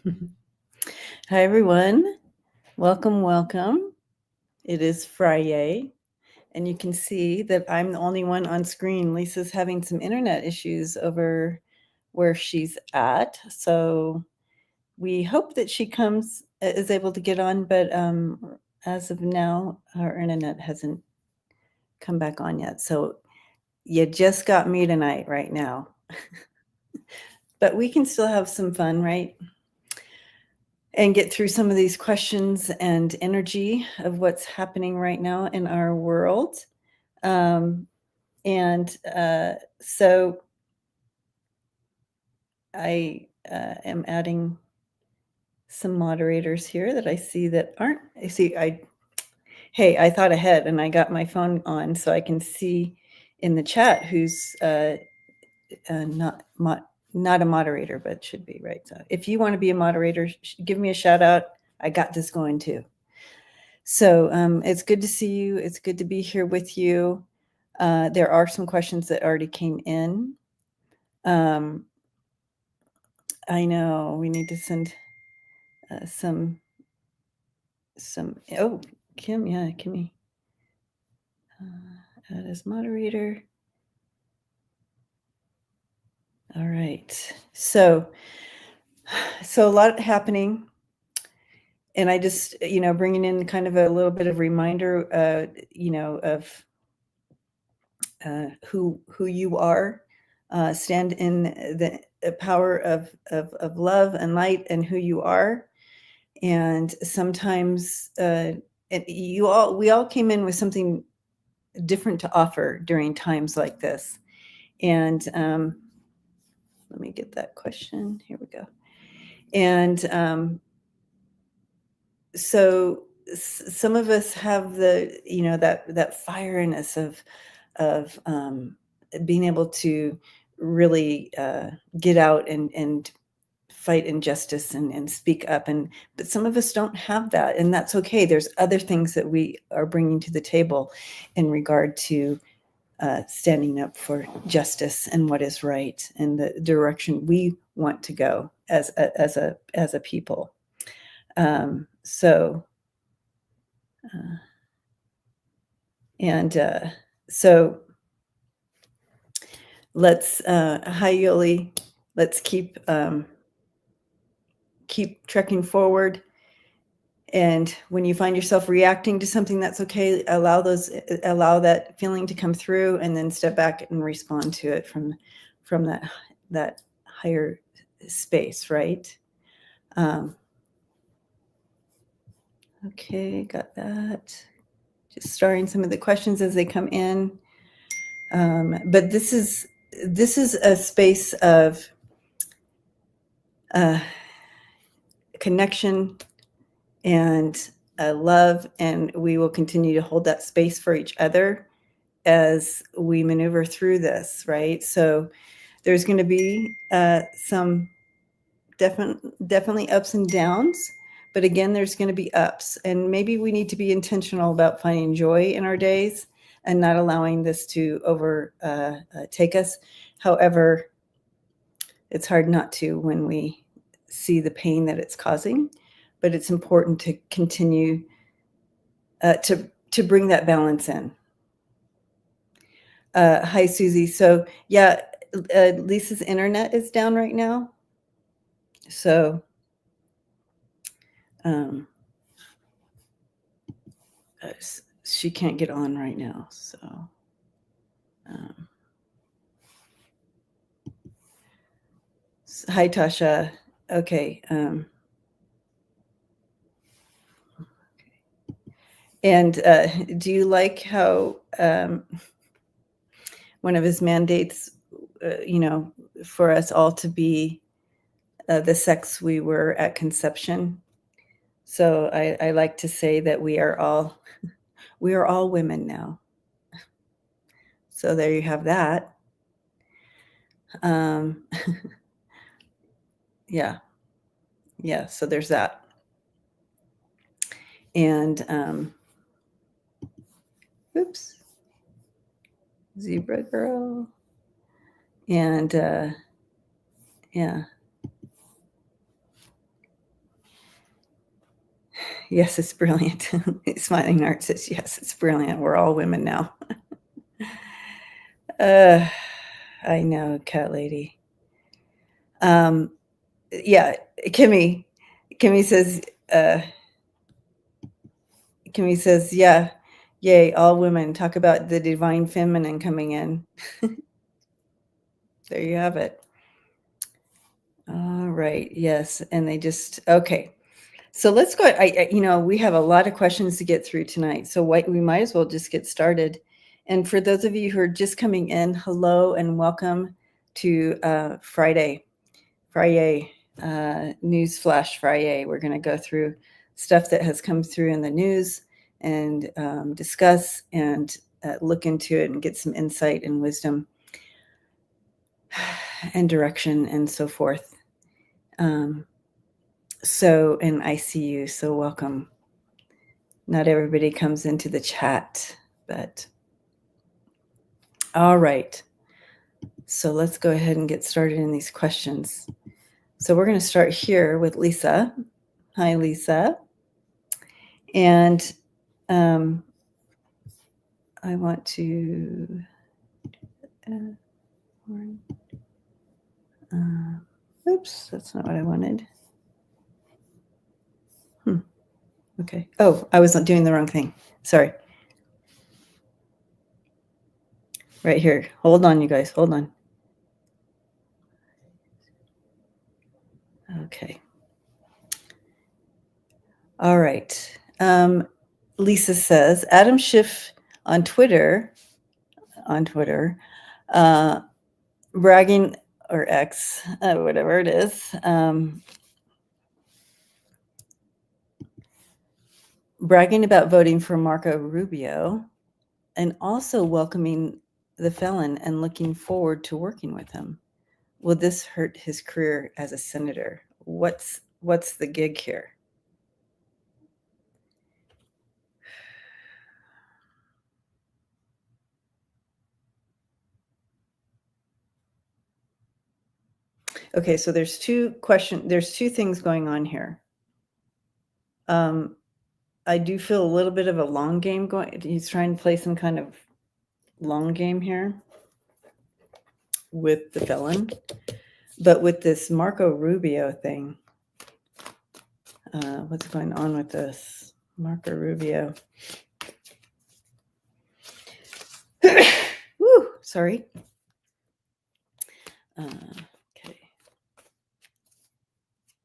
Hi, everyone. Welcome, welcome. It is FriYay, and you can see that I'm the only one on screen. Lisa's having some internet issues over where she's at, so we hope that she is able to get on, but as of now, her internet hasn't come back on yet. So you just got me tonight, right now. But we can still have some fun, right? And get through some of these questions and energy of what's happening right now in our world. So I am adding some moderators here that I see that aren't. Hey, I thought ahead and I got my phone on so I can see in the chat who's not a moderator, but should be, right? So if you want to be a moderator, give me a shout out. I got this going too. So it's good to see you. It's good to be here with you. There are some questions that already came in. I know we need to send some. Oh, Kim, yeah, Kimmy. Add as moderator. All right. So a lot happening. And I just, bringing in kind of a little bit of reminder, of who you are. Stand in the power of love and light and who you are. And sometimes we all came in with something different to offer during times like this. And let me get that question. Here we go. And so some of us have the, that fire in us of being able to really get out and fight injustice and speak up. But some of us don't have that, and that's okay. There's other things that we are bringing to the table in regard to standing up for justice and what is right and the direction we want to go as a people. So let's hi Yoli, let's keep trekking forward. And when you find yourself reacting to something, that's okay. Allow that feeling to come through, and then step back and respond to it from that higher space, right? Okay, got that. Just starting some of the questions as they come in. But this is a space of connection and love, and we will continue to hold that space for each other as we maneuver through this, right? So there's going to be some definitely ups and downs, but again, there's going to be ups, and maybe we need to be intentional about finding joy in our days and not allowing this to overtake us. However, it's hard not to when we see the pain that it's causing, but it's important to continue to bring that balance in. Hi, Susie. So yeah, Lisa's internet is down right now. So she can't get on right now. So hi, Tasha. Okay. And do you like how one of his mandates, for us all to be the sex we were at conception? So I like to say that we are all women now. So there you have that. Yeah. So there's that. And oops, zebra girl. And yeah. Yes, it's brilliant. Smiling Art says, yes, it's brilliant. We're all women now. I know, cat lady. Yeah, Kimmy says, yeah, yay, all women. Talk about the divine feminine coming in. There you have it. All right. Yes. And they just, okay. So let's go. We have a lot of questions to get through tonight. So we might as well just get started. And for those of you who are just coming in, hello and welcome to FriYay News Flash FriYay. We're going to go through stuff that has come through in the news and discuss and look into it and get some insight and wisdom and direction and so forth. And I see you, so welcome. Not everybody comes into the chat, but all right. So let's go ahead and get started in these questions. So we're going to start here with Lisa. Hi, Lisa. And I want to oops, that's not what I wanted. Okay. Oh, I was doing the wrong thing. Sorry. Right here. Hold on, you guys. Hold on. Okay. All right. Lisa says, Adam Schiff on Twitter, bragging, or X, whatever it is, bragging about voting for Marco Rubio and also welcoming the felon and looking forward to working with him. Will this hurt his career as a senator? What's the gig here? Okay, so there's two things going on here. I do feel a little bit of a long game going. He's trying to play some kind of long game here with the felon. But with this Marco Rubio thing, what's going on with this Marco Rubio? Woo, sorry. Okay.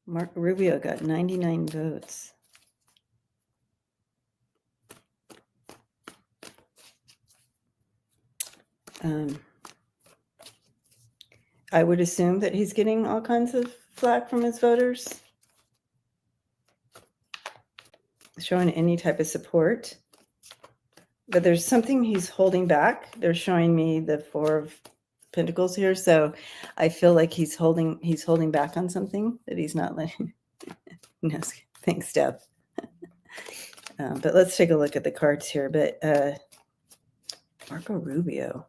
Marco Rubio got 99 votes. I would assume that he's getting all kinds of flack from his voters, showing any type of support. But there's something he's holding back. They're showing me the Four of Pentacles here, so I feel like he's holding back on something that he's not letting. No, thanks, Deb. But let's take a look at the cards here. But Marco Rubio.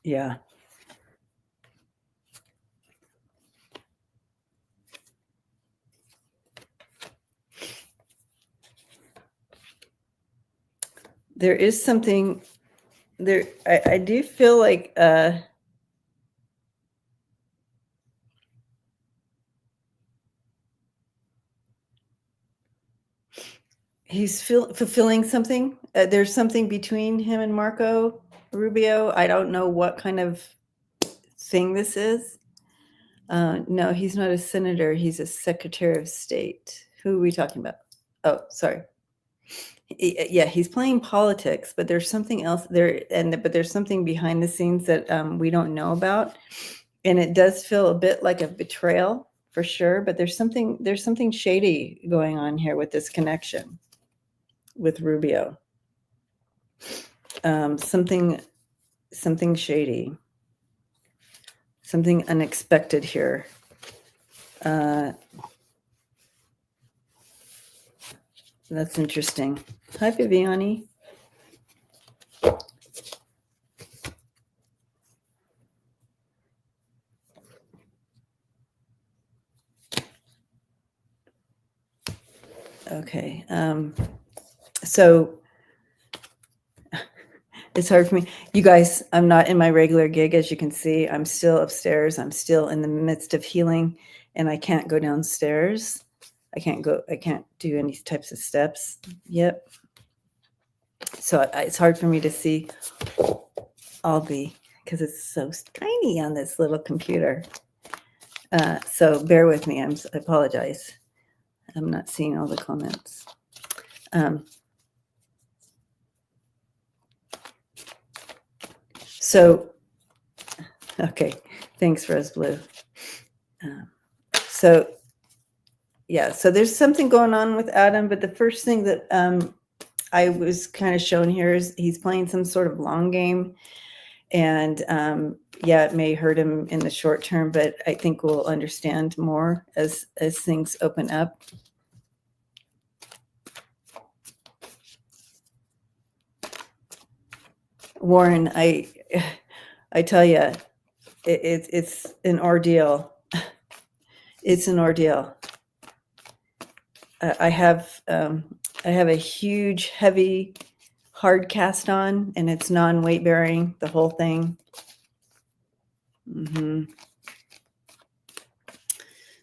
Yeah. There is something there. I do feel like he's fulfilling something. There's something between him and Marco Rubio. I don't know what kind of thing this is. No, he's not a senator. He's a secretary of state. Who are we talking about? Oh, sorry. Yeah, he's playing politics, but there's something else there, but there's something behind the scenes that we don't know about, and it does feel a bit like a betrayal for sure. But there's something shady going on here with this connection with Rubio. Something shady, something unexpected here. That's interesting. Hi, Viviani. Okay. So it's hard for me. You guys, I'm not in my regular gig, as you can see. I'm still upstairs. I'm still in the midst of healing, and I can't go downstairs. I can't do any types of steps yet. So it's hard for me to see all because it's so tiny on this little computer. So bear with me. I apologize. I'm not seeing all the comments. So, okay. Thanks, Rose Blue. So, yeah. So there's something going on with Adam, but the first thing that I was kind of shown here is he's playing some sort of long game, and yeah, it may hurt him in the short term, but I think we'll understand more as things open up. Warren, I tell you, it's an ordeal. It's an ordeal. I have a huge, heavy, hard cast on, and it's non-weight bearing, the whole thing.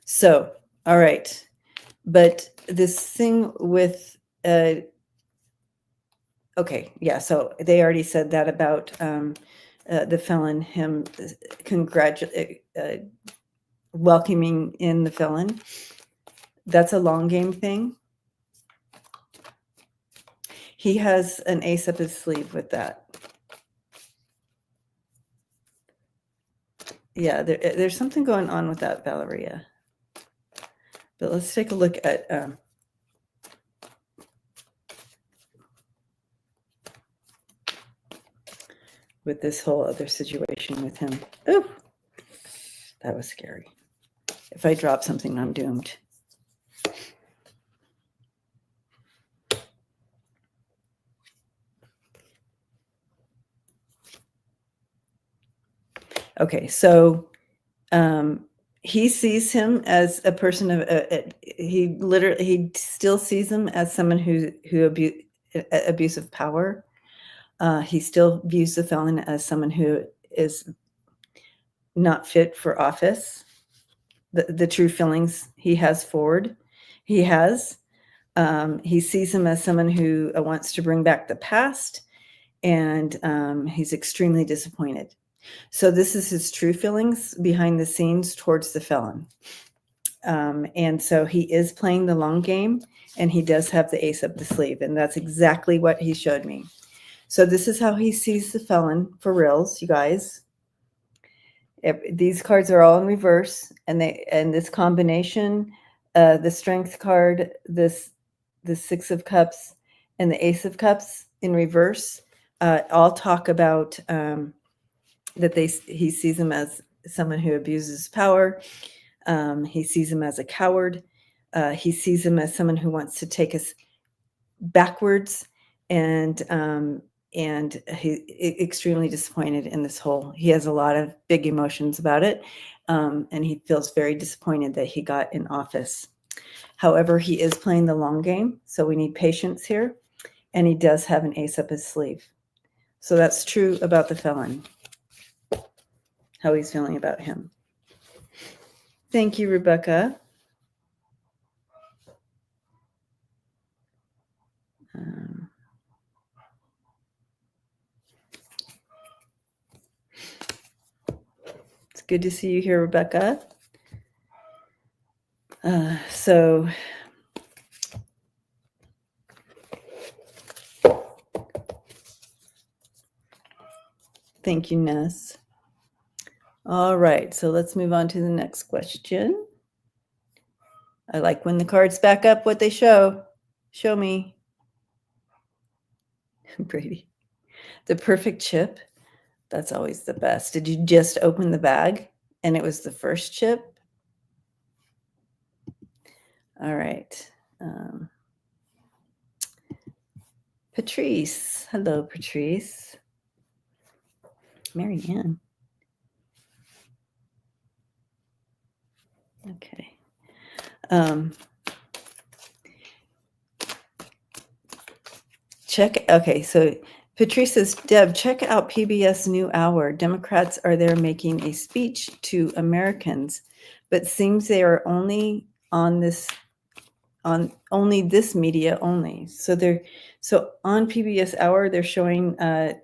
So, all right. But this thing with, okay, yeah, so they already said that about the felon, him welcoming in the felon. That's a long game thing. He has an ace up his sleeve with that. Yeah, there's something going on with that, Valeria. But let's take a look at with this whole other situation with him. Oh, that was scary. If I drop something, I'm doomed. Okay, so he sees him as a person of he still sees him as someone who abusive power. He still views the felon as someone who is not fit for office. The true feelings he has forward, he sees him as someone who wants to bring back the past, and he's extremely disappointed. So this is his true feelings behind the scenes towards the felon. And so he is playing the long game, and he does have the ace up the sleeve, and that's exactly what he showed me. So this is how he sees the felon for reals, you guys. These cards are all in reverse, and this combination, the Strength card, the Six of Cups, and the Ace of Cups in reverse, all talk about that he sees him as someone who abuses power. He sees him as a coward. He sees him as someone who wants to take us backwards, and he's extremely disappointed in this whole. He has a lot of big emotions about it, and he feels very disappointed that he got in office. However, he is playing the long game, so we need patience here, and he does have an ace up his sleeve. So that's true about the felon, how he's feeling about him. Thank you, Rebecca. It's good to see you here, Rebecca. So thank you, Ness. All right, so let's move on to the next question. I like when the cards back up what they show. Show me. Brady. The perfect chip. That's always the best. Did you just open the bag and it was the first chip? All right. Patrice. Hello, Patrice. Marianne. Okay. Okay, so Patrice says, Deb, check out PBS New Hour. Democrats are there making a speech to Americans, but seems they are only on this media only. So on PBS Hour, they're showing a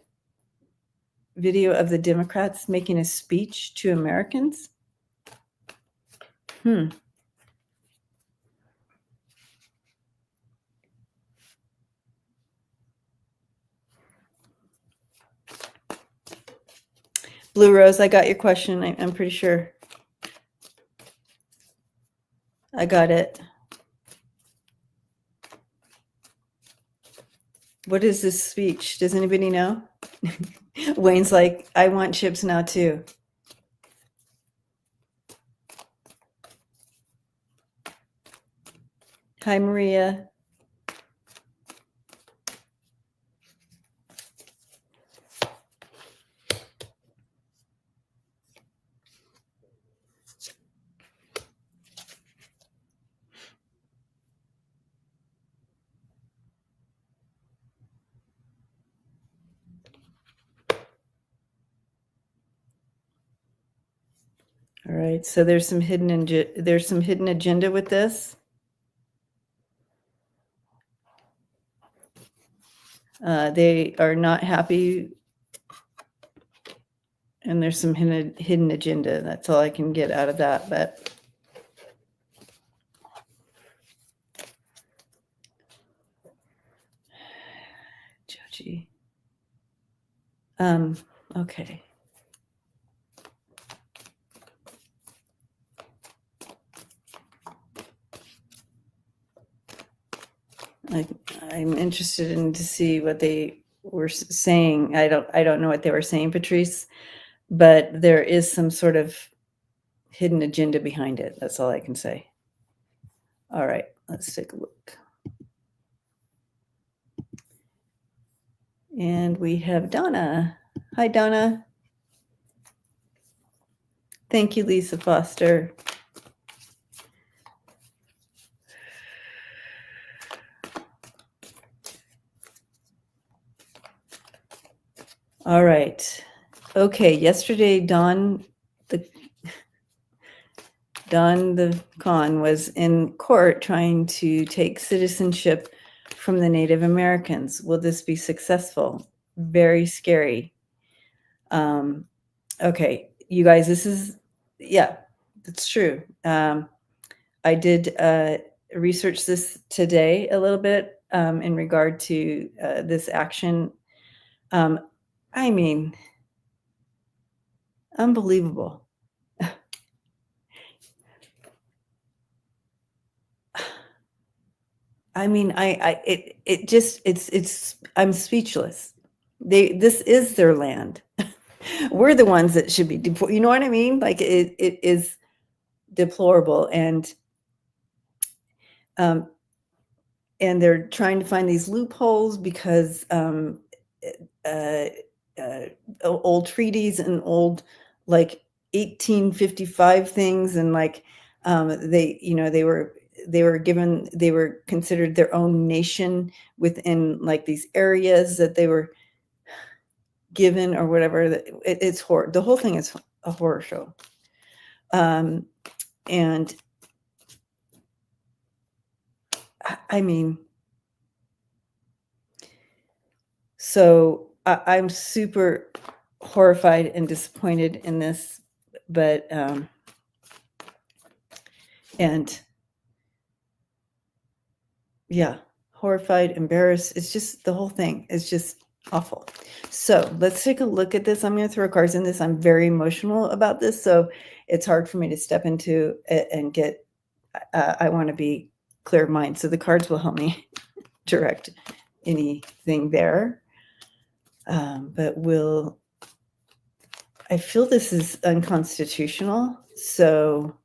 video of the Democrats making a speech to Americans. Blue Rose, I got your question. I'm pretty sure I got it. What is this speech? Does anybody know? Wayne's like, I want chips now too. Hi, Maria. All right, so there's some hidden agenda with this. They are not happy, and there's some hidden agenda. That's all I can get out of that. But Joji, okay. I'm interested in to see what they were saying. I don't know what they were saying, Patrice, but there is some sort of hidden agenda behind it. That's all I can say. All right, let's take a look. And we have Donna. Hi, Donna. Thank you, Lisa Foster. All right. Okay, yesterday, Don the con was in court trying to take citizenship from the Native Americans. Will this be successful? Very scary. Okay, you guys, that's true. I did research this today a little bit in regard to this action. I mean, unbelievable. I mean, I'm speechless. This is their land. We're the ones that should be deported. You know what I mean? Like it is deplorable, and they're trying to find these loopholes because old treaties and old like 1855 things, and like they were considered their own nation within like these areas that they were given or whatever. It's horror. The whole thing is a horror show. And I mean, so I'm super horrified and disappointed in this, but and yeah, horrified, embarrassed. It's just the whole thing is just awful. So let's take a look at this. I'm going to throw cards in this. I'm very emotional about this, so it's hard for me to step into it and get. I want to be clear of mind, so the cards will help me direct anything there. But I feel this is unconstitutional. So,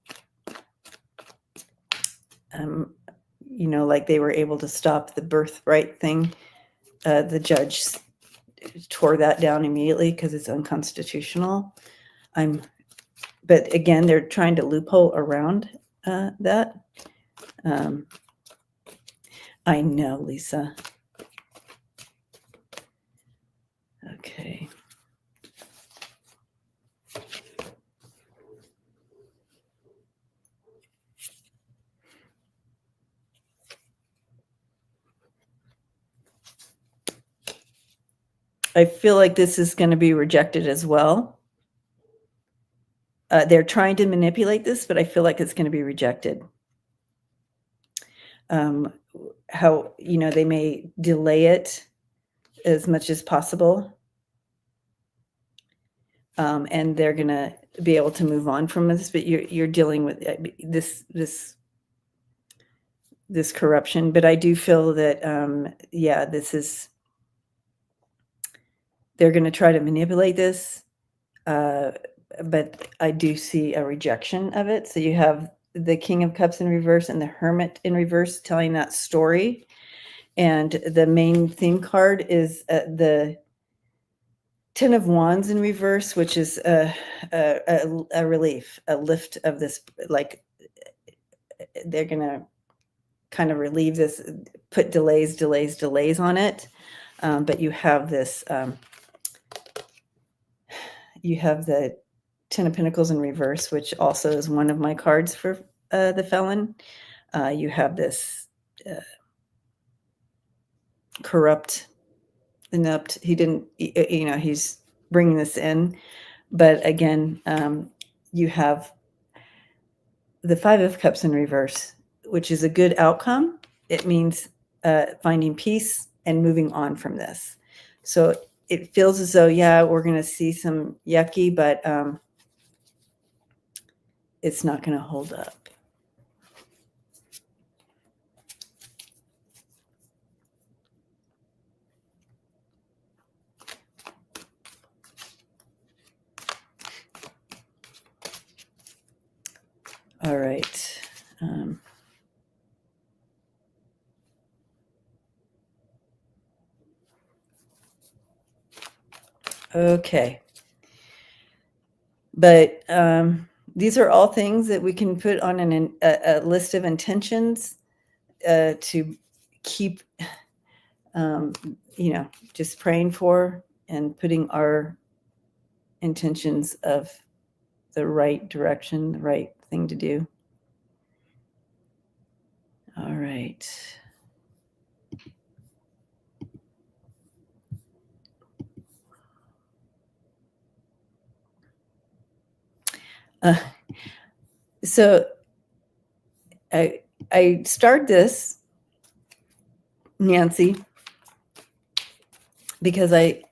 like they were able to stop the birthright thing. The judge tore that down immediately because it's unconstitutional. But again, they're trying to loophole around that. I know, Lisa. Okay. I feel like this is going to be rejected as well. They're trying to manipulate this, but I feel like it's going to be rejected. How, they may delay it as much as possible. And they're going to be able to move on from this, but you're dealing with this corruption. But I do feel that, they're going to try to manipulate this. But I do see a rejection of it. So you have the King of Cups in reverse and the Hermit in reverse telling that story. And the main theme card is the Ten of Wands in reverse, which is a relief, a lift of this, like they're going to kind of relieve this, put delays on it. But you have this, you have the Ten of Pentacles in reverse, which also is one of my cards for the Felon. You have this corrupt, inept. He didn't, he's bringing this in. But again, you have the Five of Cups in reverse, which is a good outcome. It means finding peace and moving on from this. So it feels as though, we're going to see some yucky, but it's not going to hold up. All right. Okay. But these are all things that we can put on a list of intentions to keep, just praying for and putting our intentions of the right direction, the right thing to do. All right. So I start this, Nancy, because I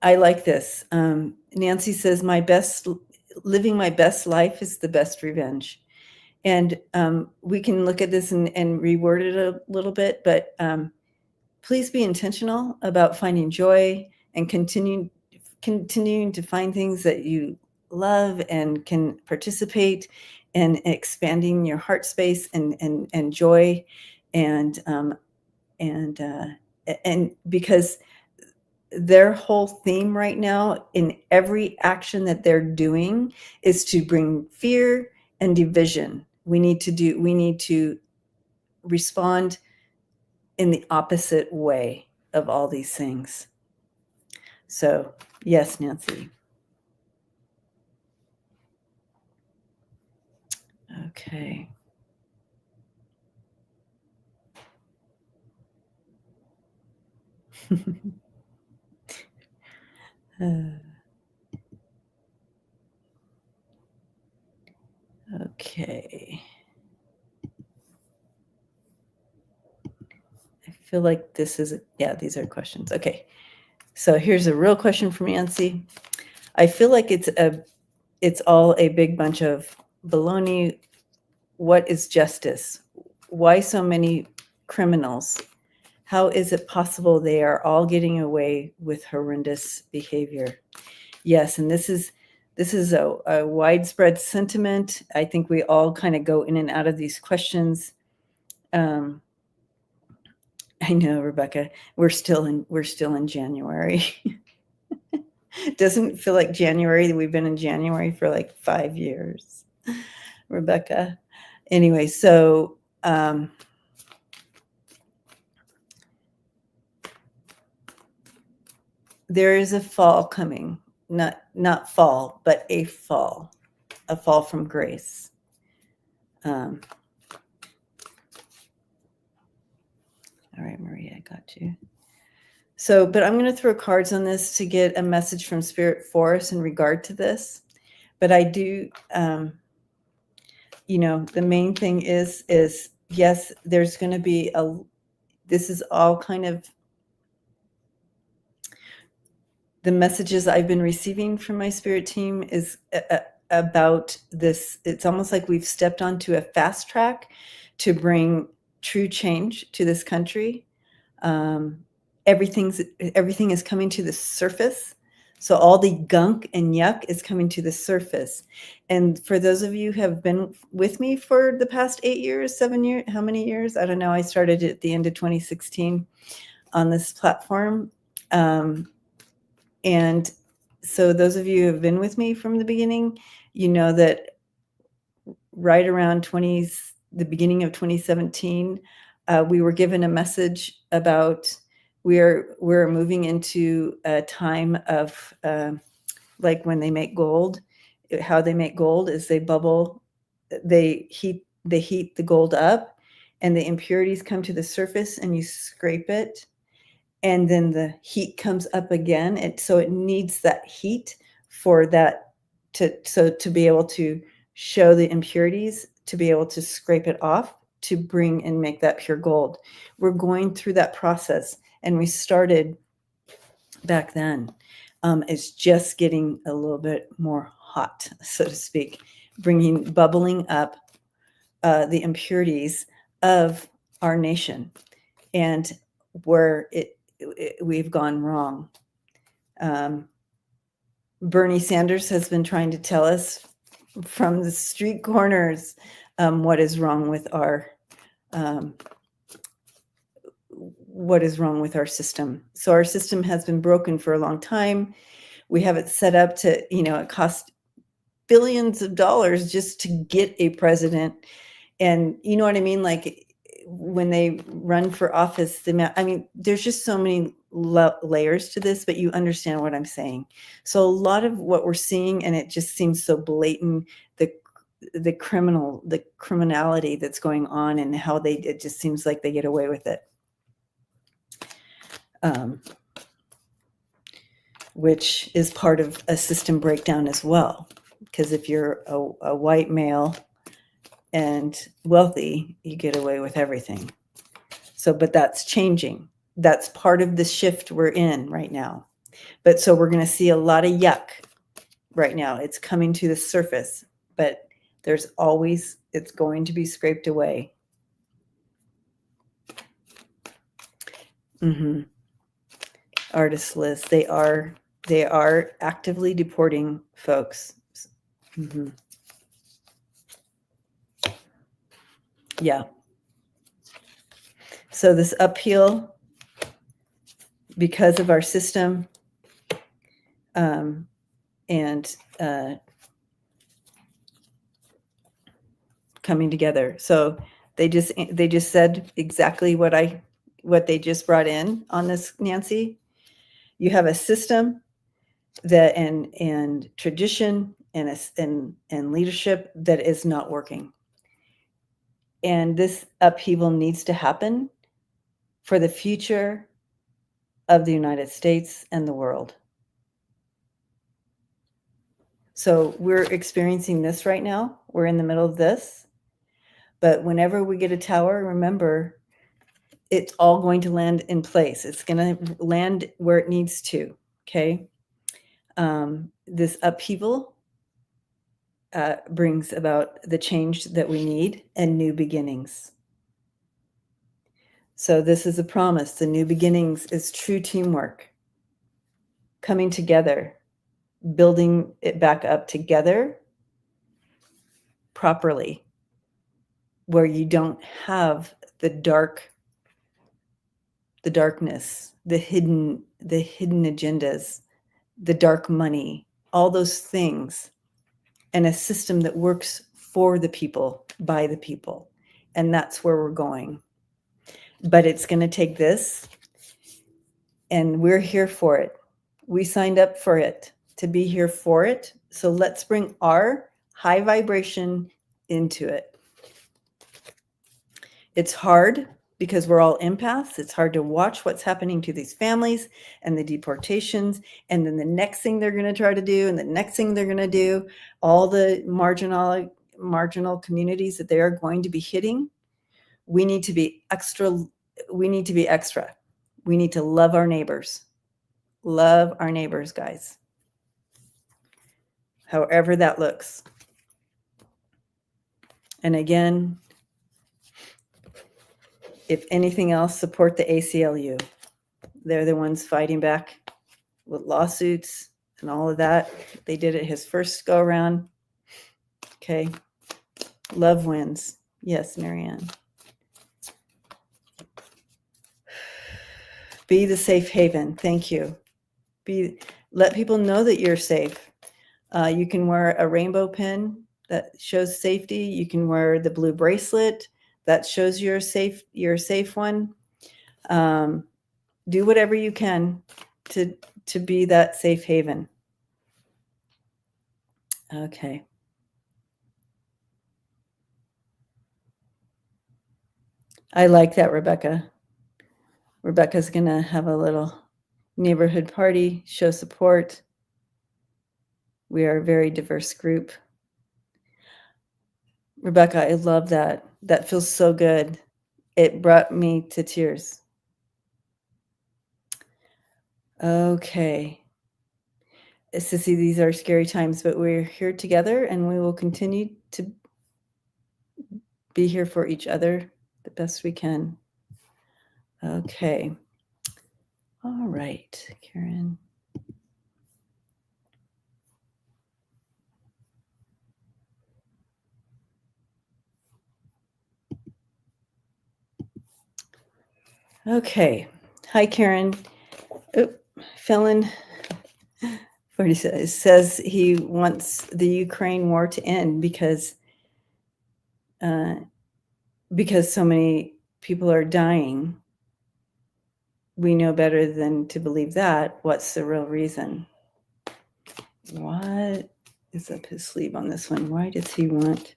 like this. Nancy says, living my best life is the best revenge. And we can look at this and reword it a little bit, but please be intentional about finding joy and continuing to find things that you love and can participate in expanding your heart space and joy and because their whole theme right now in every action that they're doing is to bring fear and division. We need to respond in the opposite way of all these things. So, yes, Nancy. Okay. Okay. I feel like this is, these are questions. Okay. So here's a real question from Nancy. I feel like it's all a big bunch of baloney. What is justice? Why so many criminals? How is it possible they are all getting away with horrendous behavior? Yes, and this is a widespread sentiment. I think we all kind of go in and out of these questions. I know, Rebecca, we're still in January. Doesn't feel like January. We've been in January for like 5 years, Rebecca. Anyway, so there is a fall coming, not fall, but a fall from grace. All right, Maria, I got you. So, but I'm going to throw cards on this to get a message from Spirit for us in regard to this. But I do, the main thing is yes, there's going to be this is all kind of the messages I've been receiving from my spirit team is about this. It's almost like we've stepped onto a fast track to bring true change to this country. Everything is coming to the surface. So all the gunk and yuck is coming to the surface. And for those of you who have been with me for the past 8 years, 7 years, how many years? I don't know. I started at the end of 2016 on this platform. And so those of you who have been with me from the beginning, you know that right around the beginning of 2017, we were given a message about we're moving into a time of like when they make gold. How they make gold is they heat the gold up, and the impurities come to the surface, and you scrape it, and then the heat comes up again. So it needs that heat for that to be able to show the impurities, to be able to scrape it off, to bring and make that pure gold. We're going through that process, and we started back then. It's just getting a little bit more hot, so to speak, bubbling up the impurities of our nation and where we've gone wrong. Bernie Sanders has been trying to tell us from the street corners what is wrong with our system. So our system has been broken for a long time. We have it set up to, it costs billions of dollars just to get a president. And you know what I mean? Like when they run for office, there's just so many layers to this, but you understand what I'm saying. So a lot of what we're seeing, and it just seems so blatant, the criminality that's going on, and how it just seems like they get away with it. Which is part of a system breakdown as well. Because if you're a white male and wealthy, you get away with everything. So, but that's changing. That's part of the shift we're in right now. But so we're going to see a lot of yuck right now. It's coming to the surface, but it's going to be scraped away. Artist list. They are actively deporting folks. Yeah. So this uphill, because of our system, and coming together. So they just said exactly what they just brought in on this, Nancy. You have a system that and tradition and leadership that is not working. And this upheaval needs to happen for the future of the United States and the world. So we're experiencing this right now. We're in the middle of this. But whenever we get a tower, remember, it's all going to land in place. It's going to land where it needs to, okay? This upheaval brings about the change that we need and new beginnings. So this is a promise. The new beginnings is true teamwork, coming together, building it back up together properly, where you don't have the darkness, the hidden agendas, the dark money, all those things, and a system that works for the people, by the people. And that's where we're going. But it's going to take this, and we're here for it. We signed up for it, to be here for it. So let's bring our high vibration into it. It's hard because we're all empaths. It's hard to watch what's happening to these families and the deportations. And then the next thing they're going to try to do, and the next thing they're going to do, all the marginal communities that they are going to be hitting. We need to be extra. We need to be extra. We need to love our neighbors. Love our neighbors, guys. However that looks. And again, if anything else, support the ACLU. They're the ones fighting back with lawsuits and all of that. They did it his first go around. Okay. Love wins. Yes, Marianne. Be the safe haven. Thank you. Let people know that you're safe. You can wear a rainbow pin that shows safety. You can wear the blue bracelet that shows you're safe. You're a safe one. Do whatever you can to be that safe haven. Okay. I like that, Rebecca. Rebecca's going to have a little neighborhood party, show support. We are a very diverse group. Rebecca, I love that. That feels so good. It brought me to tears. Okay. Sissy, these are scary times, but we're here together and we will continue to be here for each other the best we can. Okay. All right, Karen. Okay. Hi, Karen. Felon 46 says he wants the Ukraine war to end because so many people are dying. We know better than to believe that. What's the real reason? What is up his sleeve on this one? Why does he want...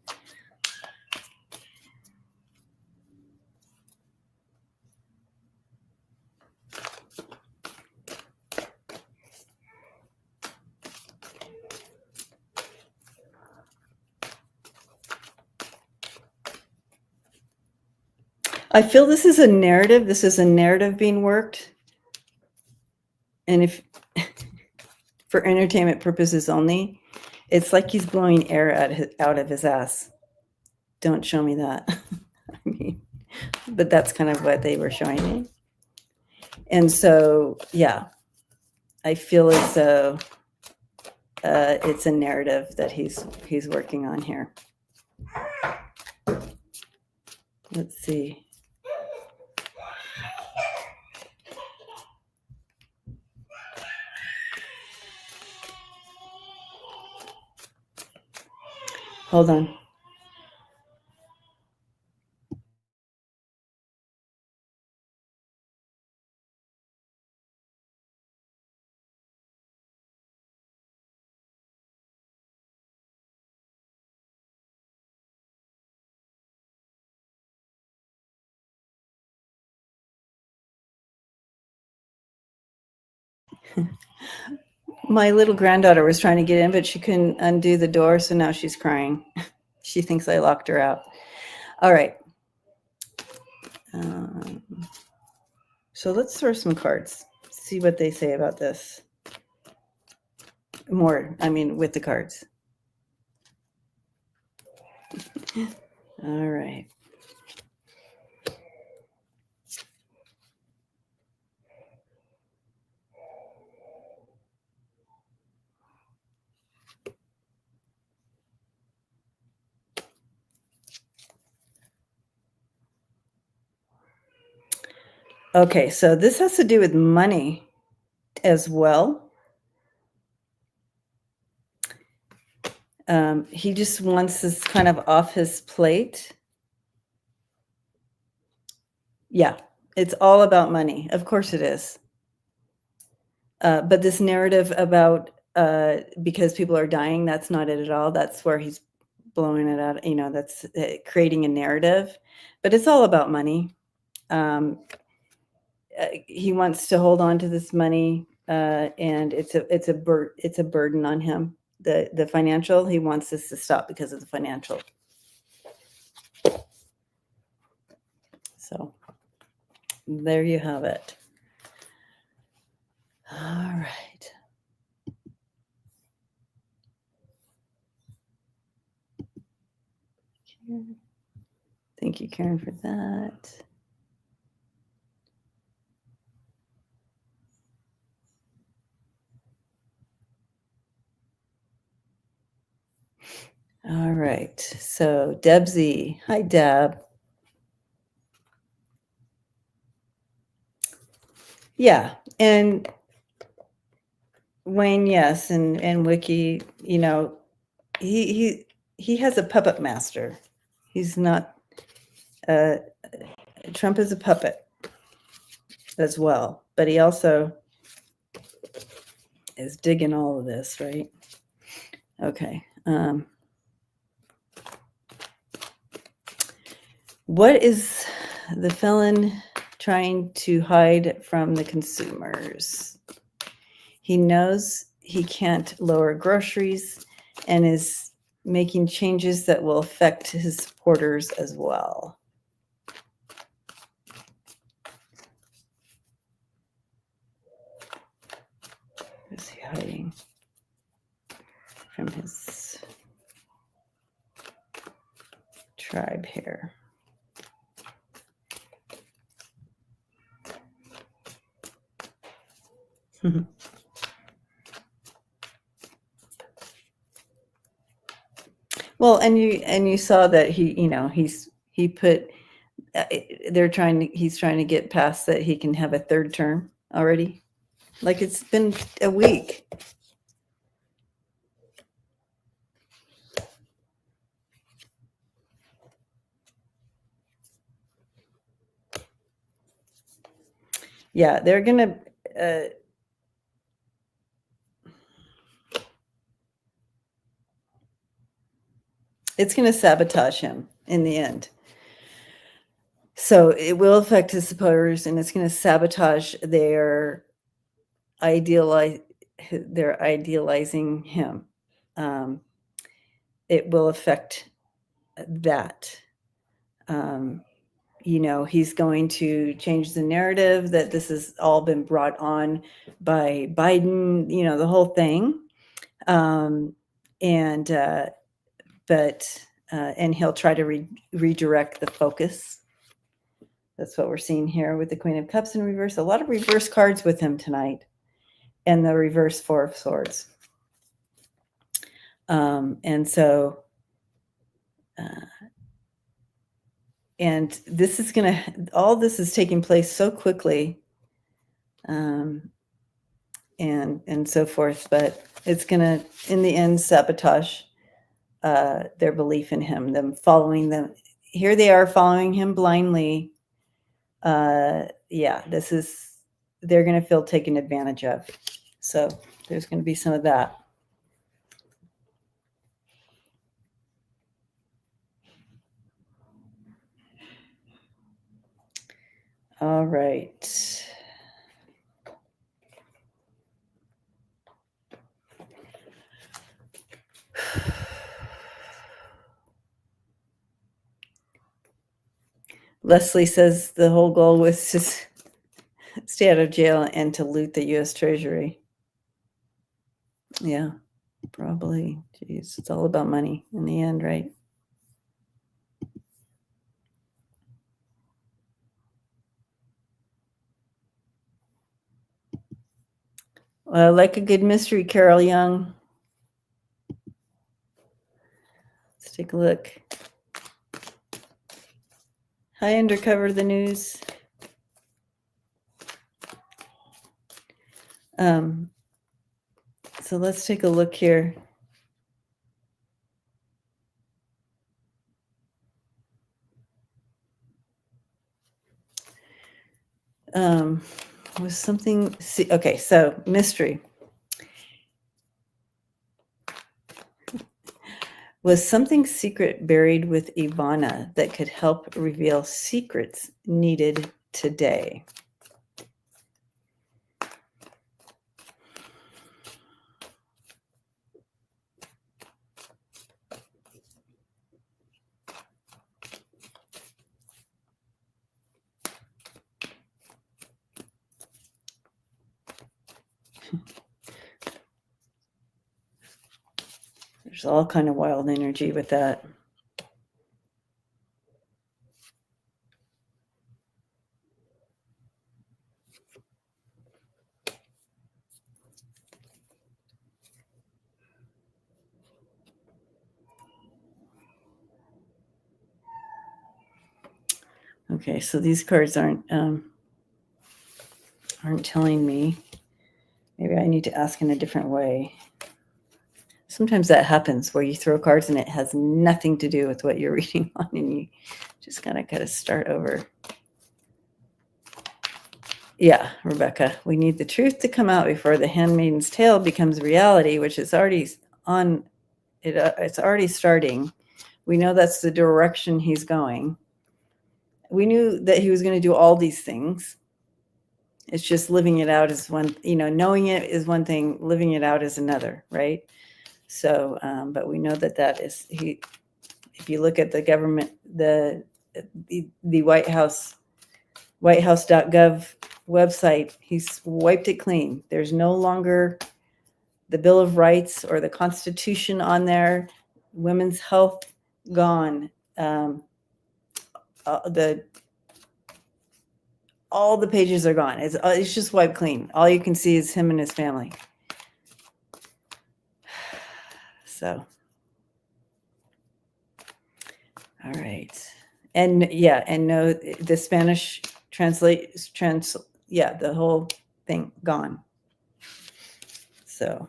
I feel this is a narrative. This is a narrative being worked. And if for entertainment purposes only, it's like he's blowing air out of his ass. Don't show me that. I mean, but that's kind of what they were showing me. And so, yeah, I feel as though it's a narrative that he's working on here. Let's see. Hold on. My little granddaughter was trying to get in, but she couldn't undo the door, so now she's crying. She thinks I locked her out. All right. So let's throw some cards, see what they say about this. With the cards. All right. Okay, so this has to do with money as well. He just wants this kind of off his plate. Yeah, it's all about money. Of course it is. But this narrative about because people are dying, that's not it at all. That's where he's blowing it out. That's creating a narrative, but it's all about money. He wants to hold on to this money, and it's a burden on him. The financial, he wants this to stop because of the financial. So there you have it. All right. Thank you, Karen, for that. All right. So Debsy. Hi, Deb. Yeah. And Wayne, yes, and Wiki, he has a puppet master. He's not Trump is a puppet as well, but he also is digging all of this, right? Okay. What is the felon trying to hide from the consumers? He knows he can't lower groceries and is making changes that will affect his supporters as well. Is he hiding from his tribe here? Well, and you saw that he's trying to get past that he can have a third term already. Like, it's been a week. Yeah, they're gonna it's gonna sabotage him in the end. So it will affect his supporters, and it's gonna sabotage they're idealizing him. It will affect that. He's going to change the narrative that this has all been brought on by Biden, the whole thing. And he'll try to redirect the focus. That's what we're seeing here with the Queen of Cups in reverse. A lot of reverse cards with him tonight, and the reverse Four of Swords. And so, and this is all this is taking place so quickly, and so forth, but it's gonna, in the end, sabotage their belief in him, them following them. Here they are following him blindly. They're going to feel taken advantage of. So there's going to be some of that. All right. Leslie says the whole goal was to stay out of jail and to loot the U.S. Treasury. Yeah, probably. Jeez, it's all about money in the end, right? Like a good mystery, Carol Young. Let's take a look. Hi, Undercover the News. So let's take a look here. Was something, okay, so mystery. Was something secret buried with Ivana that could help reveal secrets needed today? There's all kind of wild energy with that. Okay, so these cards aren't telling me. Maybe I need to ask in a different way. Sometimes that happens where you throw cards and it has nothing to do with what you're reading on, and you just kind of got to start over. Yeah, Rebecca, we need the truth to come out before the handmaiden's tale becomes reality, which is already on it. It's already starting. We know that's the direction he's going. We knew that he was going to do all these things. It's just living it out is one, knowing it is one thing, living it out is another, right? So, but we know that is he. If you look at the government, the White House.gov website, he's wiped it clean. There's no longer the Bill of Rights or the Constitution on there. Women's health gone. All the pages are gone. It's just wiped clean. All you can see is him and his family. So, all right. And no, the Spanish the whole thing gone. So,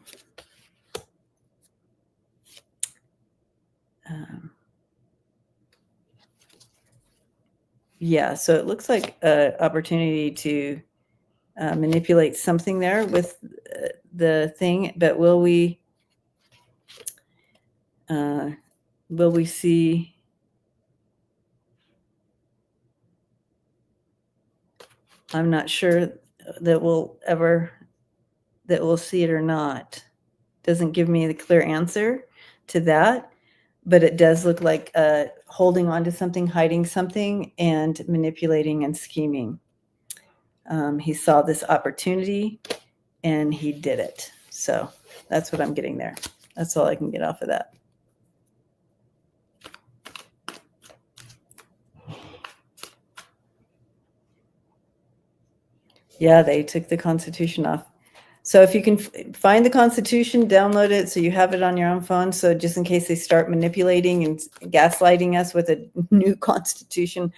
so it looks like an opportunity to manipulate something there with the thing, but will we see? I'm not sure that we'll see it or not. Doesn't give me the clear answer to that, but it does look like holding on to something, hiding something, and manipulating and scheming. He saw this opportunity and he did it. So that's what I'm getting there. That's all I can get off of that. Yeah, they took the Constitution off. So if you can find the Constitution, download it so you have it on your own phone. So just in case they start manipulating and gaslighting us with a new Constitution,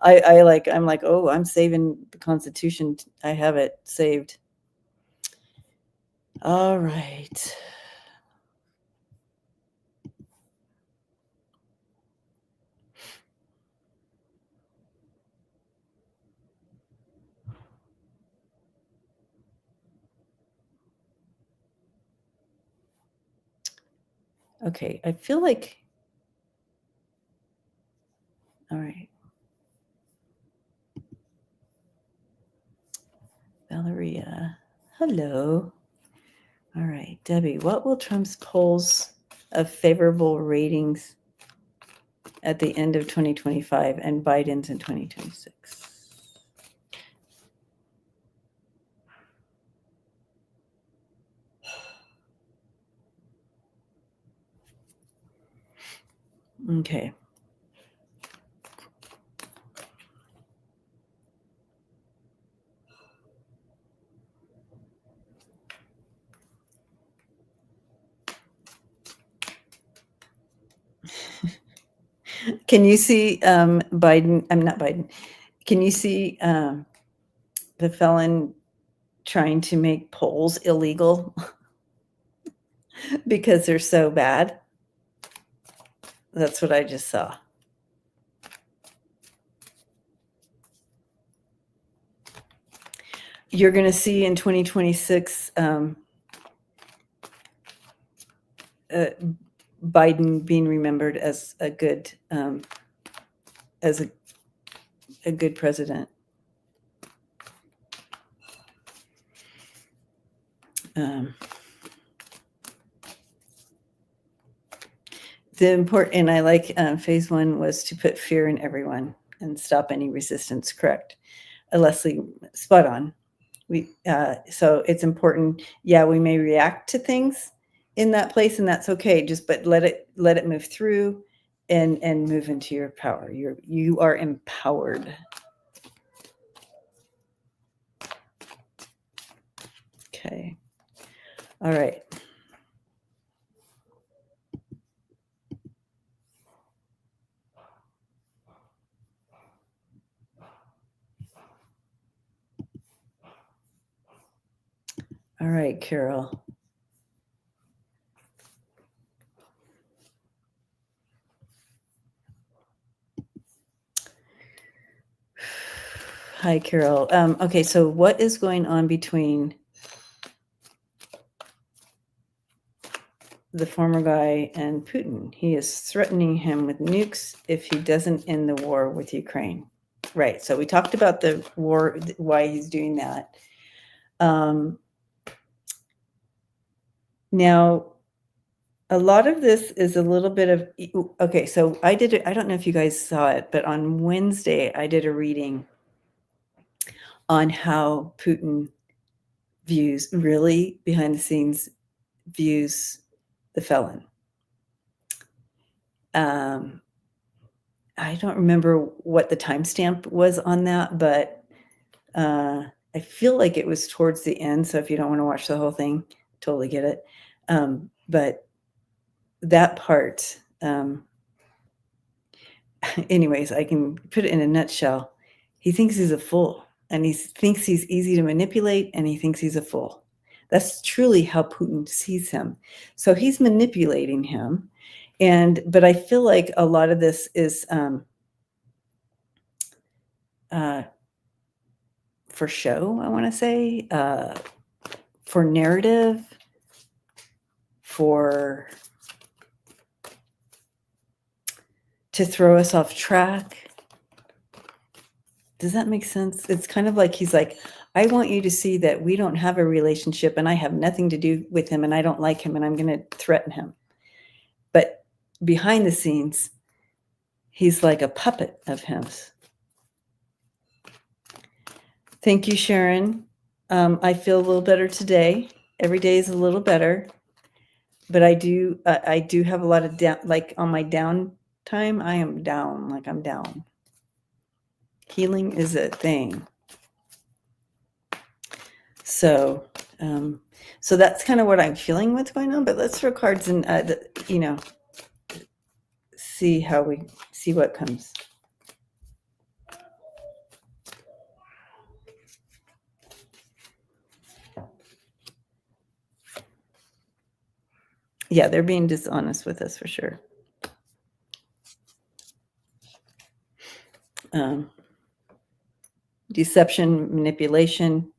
I'm like, oh, I'm saving the Constitution. I have it saved. All right. Okay, I feel like, all right. Valeria, hello. All right, Debbie, what will Trump's polls of favorable ratings at the end of 2025 and Biden's in 2026? Okay. Can you see Biden? I'm not Biden. Can you see the felon trying to make polls illegal because they're so bad? That's what I just saw. you're going to see in 2026 Biden being remembered as a good president. The important, and I like phase one was to put fear in everyone and stop any resistance. Correct. Leslie, spot on. So it's important. Yeah, we may react to things in that place, and that's okay. But let it move through, and move into your power. You are empowered. Okay. All right. All right, Carol. Hi, Carol. Okay, so what is going on between the former guy and Putin? He is threatening him with nukes if he doesn't end the war with Ukraine. Right. So we talked about the war, why he's doing that. Now, a lot of this is a little bit of, okay, so I did it. I don't know if you guys saw it, but on Wednesday, I did a reading on how Putin views, really behind the scenes, views the felon. I don't remember what the timestamp was on that, but I feel like it was towards the end. So if you don't want to watch the whole thing, totally get it. But that part, anyways, I can put it in a nutshell. He thinks he's a fool, and he thinks he's easy to manipulate, and he thinks he's a fool. That's truly how Putin sees him. So he's manipulating him. But I feel like a lot of this is for show, I want to say, for narrative, to throw us off track. Does that make sense? It's kind of like he's like, I want you to see that we don't have a relationship, and I have nothing to do with him, and I don't like him, and I'm going to threaten him. But behind the scenes, he's like a puppet of his. Thank you, Sharon. I feel a little better today. Every day is a little better, but I do have a lot of down, like on my down time, I am down, like I'm down. Healing is a thing. So, so that's kind of what I'm feeling what's going on, but let's throw cards and, see what comes. Yeah, they're being dishonest with us for sure. Deception, manipulation,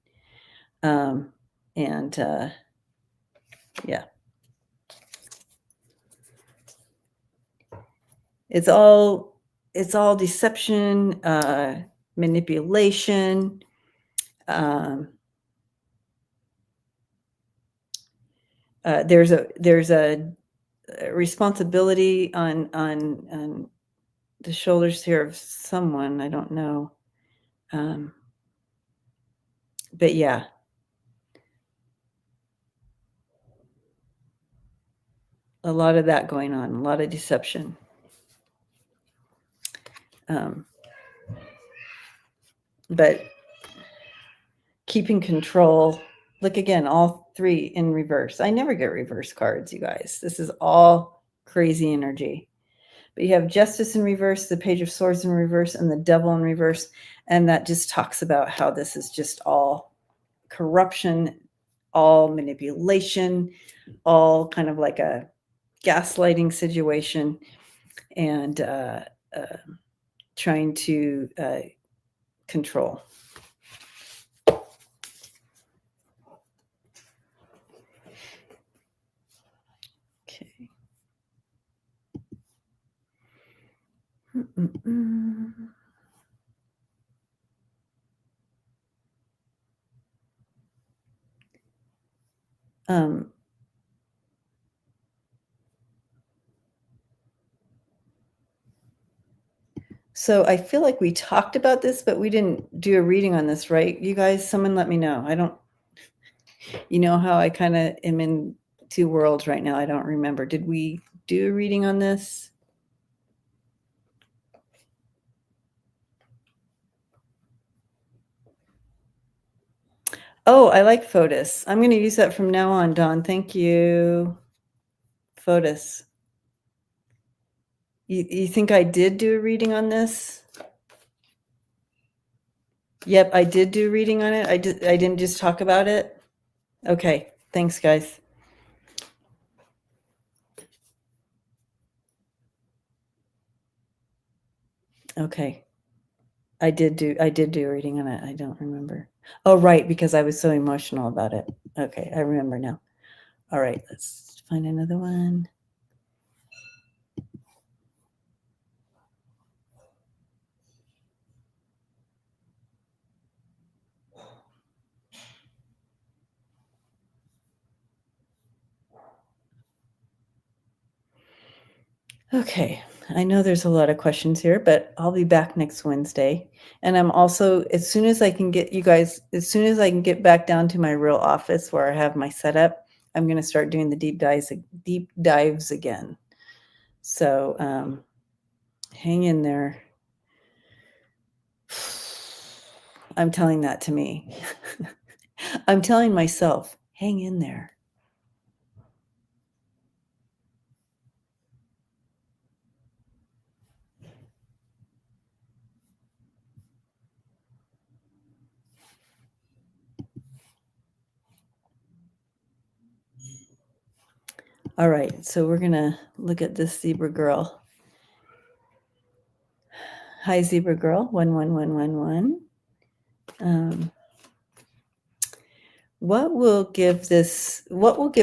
and yeah. It's all deception, manipulation. There's a responsibility on the shoulders here of someone, I don't know. But yeah. A lot of that going on, a lot of deception. But keeping control. Look again, all three in reverse. I never get reverse cards, you guys. This is all crazy energy. But you have Justice in reverse, the Page of Swords in reverse, and the Devil in reverse. And that just talks about how this is just all corruption, all manipulation, all kind of like a gaslighting situation, and trying to control. Um, so I feel like we talked about this, but we didn't do a reading on this, right? You guys, someone let me know. I don't, you know how I kind of am in two worlds right now. I don't remember. Did we do a reading on this? Oh, I like Fotis. I'm going to use that from now on, Dawn. Thank you. Fotis. You think I did do a reading on this? Yep, I did do a reading on it. I didn't just talk about it. Okay. Thanks, guys. Okay. I did do a reading on it. I don't remember. Oh, right, because I was so emotional about it. Okay, I remember now. All right, let's find another one. Okay, I know there's a lot of questions here, but I'll be back next Wednesday. And I'm also, as soon as I can get you guys, as soon as I can get back down to my real office where I have my setup, I'm going to start doing the deep dives again. So hang in there. I'm telling that to me. I'm telling myself, hang in there. All right, so we're gonna look at this zebra girl. Hi, zebra girl, 11111. What will give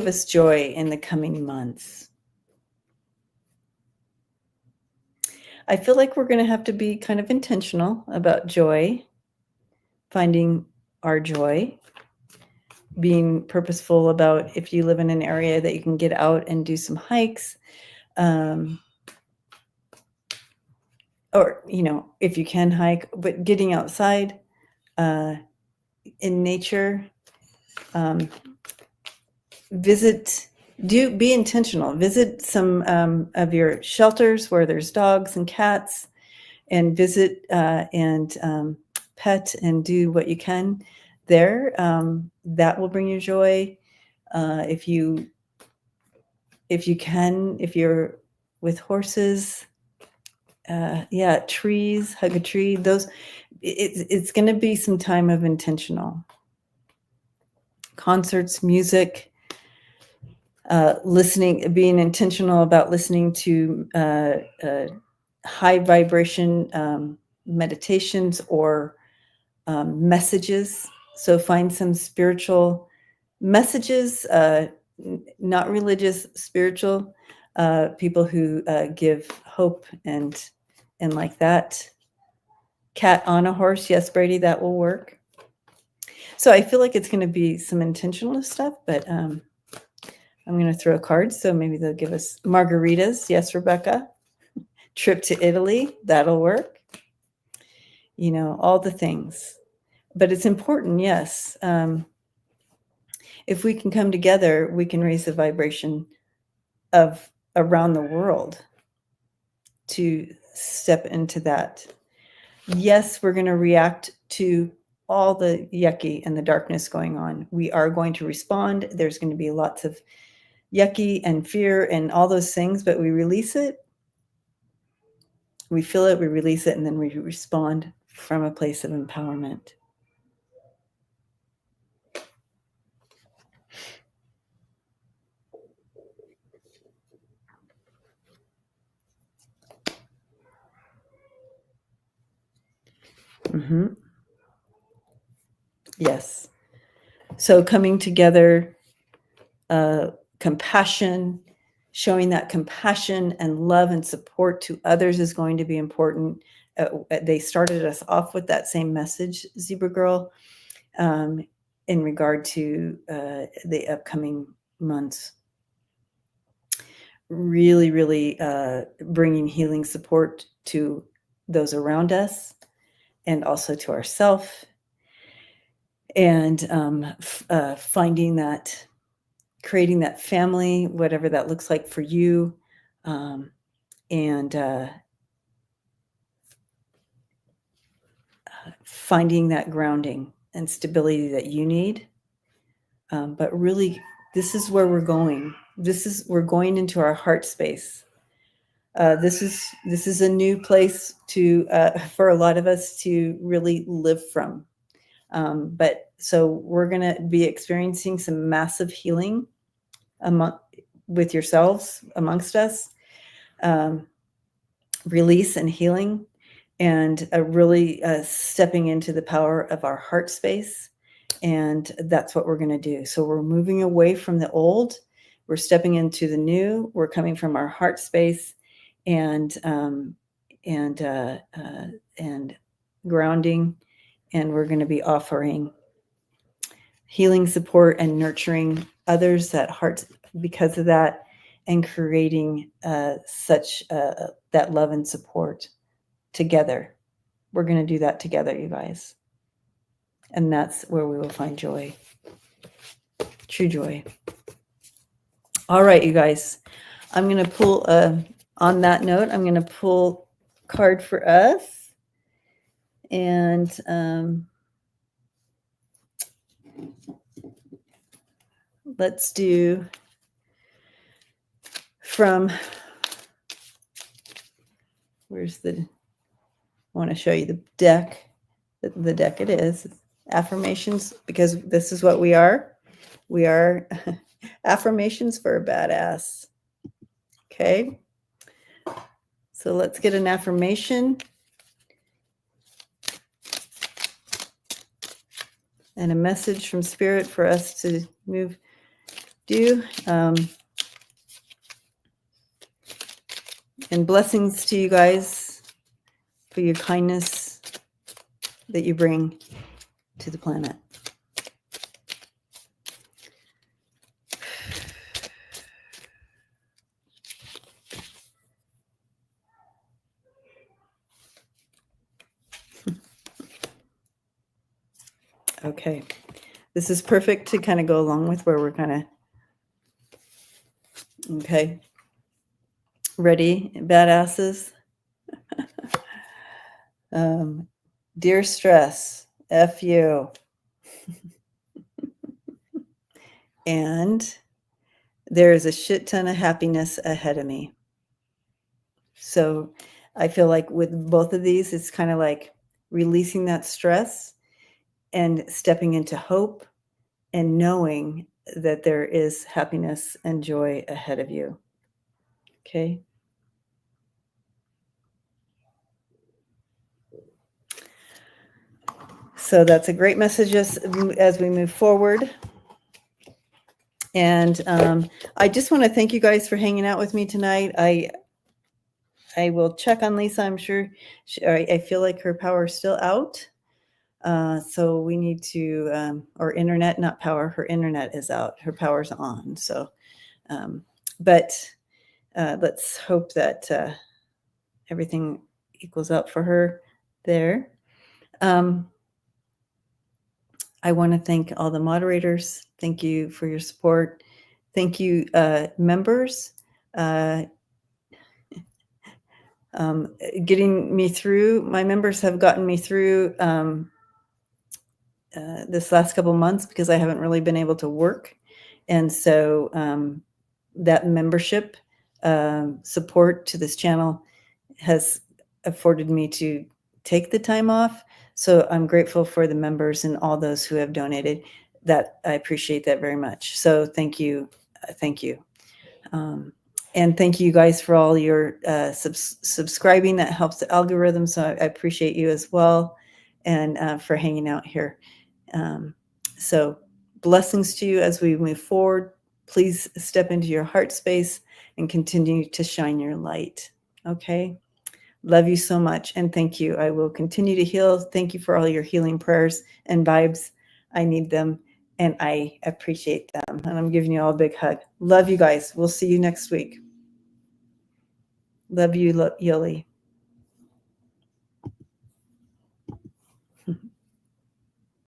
us joy in the coming months? I feel like we're gonna have to be kind of intentional about joy, finding our joy, being purposeful about if you live in an area that you can get out and do some hikes. Or, if you can hike, but getting outside in nature, be intentional. Visit some of your shelters where there's dogs and cats, and visit and pet and do what you can there. That will bring you joy. If you're with horses, trees, hug a tree. It's going to be some time of intentional concerts, music, listening, being intentional about listening to high vibration meditations or messages. So find some spiritual messages, not religious, spiritual, people who give hope and like that. Cat on a horse. Yes, Brady, that will work. So I feel like it's going to be some intentional stuff, but I'm going to throw a card. So maybe they'll give us margaritas. Yes, Rebecca. Trip to Italy. That'll work. All the things. But it's important, yes. If we can come together, we can raise the vibration of around the world to step into that. Yes, we're going to react to all the yucky and the darkness going on. We are going to respond. There's going to be lots of yucky and fear and all those things, but we release it. We feel it, we release it, and then we respond from a place of empowerment. Mm-hmm. Yes. So coming together, compassion, showing that compassion and love and support to others is going to be important. They started us off with that same message, Zebra Girl, in regard to the upcoming months. Really, really bringing healing support to those around us and also to ourselves, and finding that, creating that family, whatever that looks like for you, and finding that grounding and stability that you need. But really, this is where we're going. We're going into our heart space. This is a new place to for a lot of us to really live from. But so we're going to be experiencing some massive healing with yourselves, amongst us, release and healing, and really stepping into the power of our heart space. And that's what we're going to do. So we're moving away from the old. We're stepping into the new. We're coming from our heart space, and grounding, and we're going to be offering healing support and nurturing others that heart because of that, and creating such that love and support together. We're going to do that together, you guys, and that's where we will find joy, true joy. All right, you guys, I'm going to pull on that note, I'm going to pull a card for us, and let's do from, where's the, I want to show you the deck. The deck it is, Affirmations, because this is what we are. We are affirmations for a badass. Okay. So let's get an affirmation and a message from Spirit for us to do. And blessings to you guys for your kindness that you bring to the planet. Okay, this is perfect to kind of go along with where we're kind of, okay, ready, badasses? Dear stress, F you. And there is a shit ton of happiness ahead of me. So I feel like with both of these, it's kind of like releasing that stress and stepping into hope and knowing that there is happiness and joy ahead of you. Okay. So that's a great message as we move forward. And I just want to thank you guys for hanging out with me tonight. I will check on Lisa. I'm sure I feel like her power is still out. So we need to, or internet, not power, her internet is out. Her power's on. So, but let's hope that everything equals out for her there. I want to thank all the moderators. Thank you for your support. Thank you, members, getting me through. My members have gotten me through this last couple months because I haven't really been able to work. And so that membership support to this channel has afforded me to take the time off. So I'm grateful for the members and all those who have donated. That I appreciate that very much. So thank you. Thank you. And thank you guys for all your subscribing. That helps the algorithm. So I appreciate you as well. And for hanging out here. So blessings to you as we move forward. Please step into your heart space and continue to shine your light. Okay. Love you so much. And thank you. I will continue to heal. Thank you for all your healing prayers and vibes. I need them and I appreciate them. And I'm giving you all a big hug. Love you guys. We'll see you next week. Love you, Yoli.